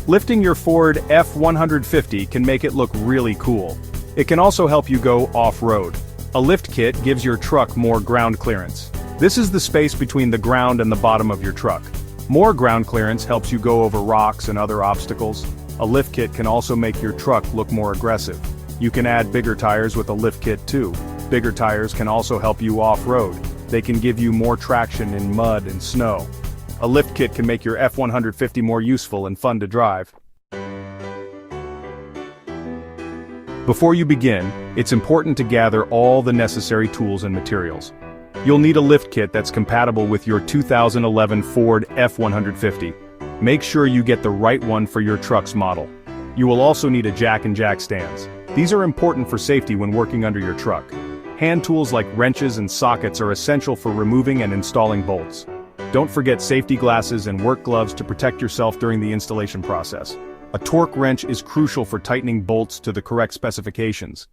Lifting your Ford F150 can make it look really cool. It can also help you go off-road. A lift kit gives your truck more ground clearance. This is the space between the ground and the bottom of your truck. More ground clearance helps you go over rocks and other obstacles. A lift kit can also make your truck look more aggressive. You can add bigger tires with a lift kit too. Bigger tires can also help you off-road. They can give you more traction in mud and snow. A lift kit can make your F150 more useful and fun to drive. Before you begin, it's important to gather all the necessary tools and materials. You'll need a lift kit that's compatible with your 2011 Ford F150. Make sure you get the right one for your truck's model. You will also need a jack and jack stands. These are important for safety when working under your truck. Hand tools like wrenches and sockets are essential for removing and installing bolts. Don't forget safety glasses and work gloves to protect yourself during the installation process. A torque wrench is crucial for tightening bolts to the correct specifications.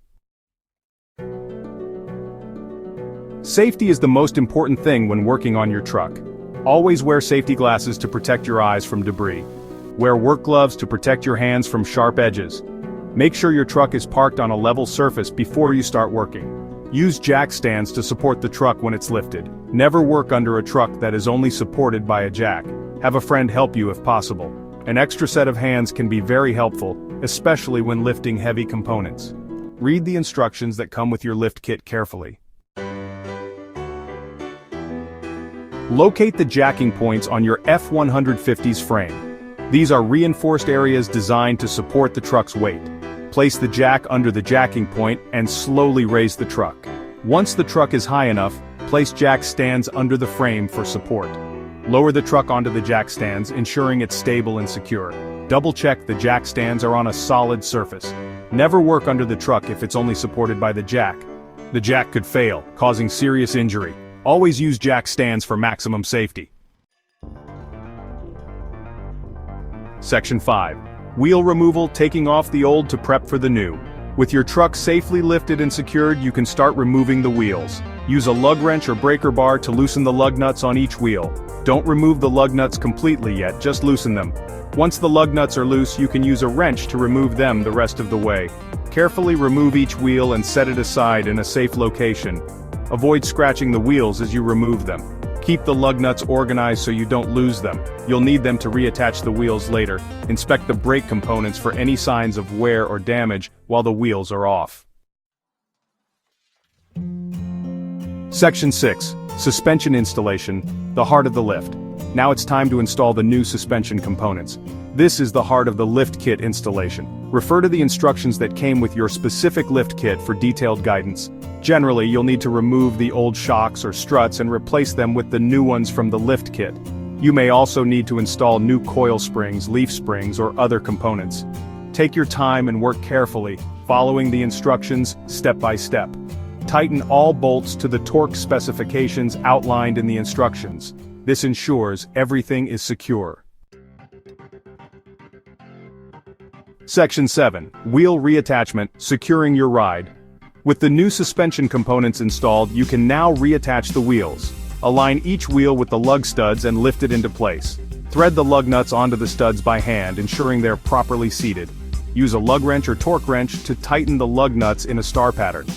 Safety is the most important thing when working on your truck. Always wear safety glasses to protect your eyes from debris. Wear work gloves to protect your hands from sharp edges. Make sure your truck is parked on a level surface before you start working. Use jack stands to support the truck when it's lifted. Never work under a truck that is only supported by a jack. Have a friend help you if possible. An extra set of hands can be very helpful, especially when lifting heavy components. Read the instructions that come with your lift kit carefully. Locate the jacking points on your F150's frame. These are reinforced areas designed to support the truck's weight. Place the jack under the jacking point and slowly raise the truck. Once the truck is high enough, place jack stands under the frame for support. Lower the truck onto the jack stands, ensuring it's stable and secure. Double-check the jack stands are on a solid surface. Never work under the truck if it's only supported by the jack. The jack could fail, causing serious injury. Always use jack stands for maximum safety. Section 5. Wheel removal, taking off the old to prep for the new. With your truck safely lifted and secured, you can start removing the wheels. Use a lug wrench or breaker bar to loosen the lug nuts on each wheel. Don't remove the lug nuts completely yet, just loosen them. Once the lug nuts are loose, you can use a wrench to remove them the rest of the way. Carefully remove each wheel and set it aside in a safe location. Avoid scratching the wheels as you remove them. Keep the lug nuts organized so you don't lose them. You'll need them to reattach the wheels later. Inspect the brake components for any signs of wear or damage while the wheels are off. Section 6. Suspension installation, the heart of the lift. Now it's time to install the new suspension components. This is the heart of the lift kit installation. Refer to the instructions that came with your specific lift kit for detailed guidance. Generally, you'll need to remove the old shocks or struts and replace them with the new ones from the lift kit. You may also need to install new coil springs, leaf springs, or other components. Take your time and work carefully, following the instructions step by step. Tighten all bolts to the torque specifications outlined in the instructions. This ensures everything is secure. Section 7. Wheel reattachment, securing your ride. With the new suspension components installed, you can now reattach the wheels. Align each wheel with the lug studs and lift it into place. Thread the lug nuts onto the studs by hand, ensuring they're properly seated. Use a lug wrench or torque wrench to tighten the lug nuts in a star pattern.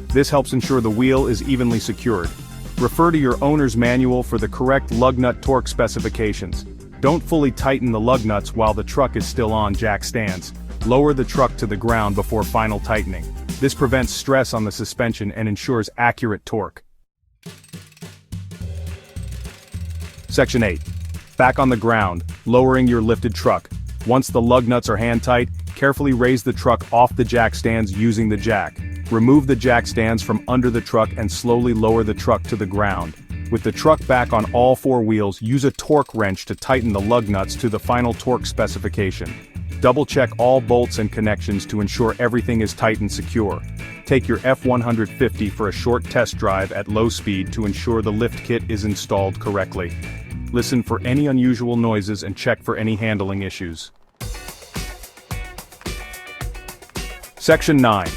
This helps ensure the wheel is evenly secured. Refer to your owner's manual for the correct lug nut torque specifications. Don't fully tighten the lug nuts while the truck is still on jack stands. Lower the truck to the ground before final tightening. This prevents stress on the suspension and ensures accurate torque. Section 8. Back on the ground, lowering your lifted truck. Once the lug nuts are hand-tight, carefully raise the truck off the jack stands using the jack. Remove the jack stands from under the truck and slowly lower the truck to the ground. With the truck back on all four wheels, use a torque wrench to tighten the lug nuts to the final torque specification. Double-check all bolts and connections to ensure everything is tight and secure. Take your F150 for a short test drive at low speed to ensure the lift kit is installed correctly. Listen for any unusual noises and check for any handling issues. Section 9.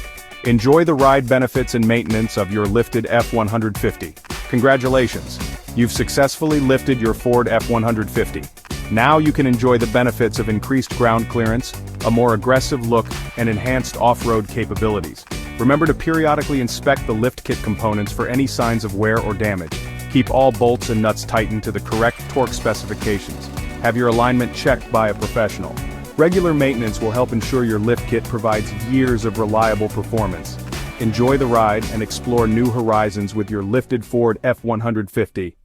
Enjoy the ride benefits and maintenance of your lifted F150. Congratulations! You've successfully lifted your Ford F150. Now you can enjoy the benefits of increased ground clearance, a more aggressive look, and enhanced off-road capabilities. Remember to periodically inspect the lift kit components for any signs of wear or damage. Keep all bolts and nuts tightened to the correct torque specifications. Have your alignment checked by a professional. Regular maintenance will help ensure your lift kit provides years of reliable performance. Enjoy the ride and explore new horizons with your lifted Ford F-150.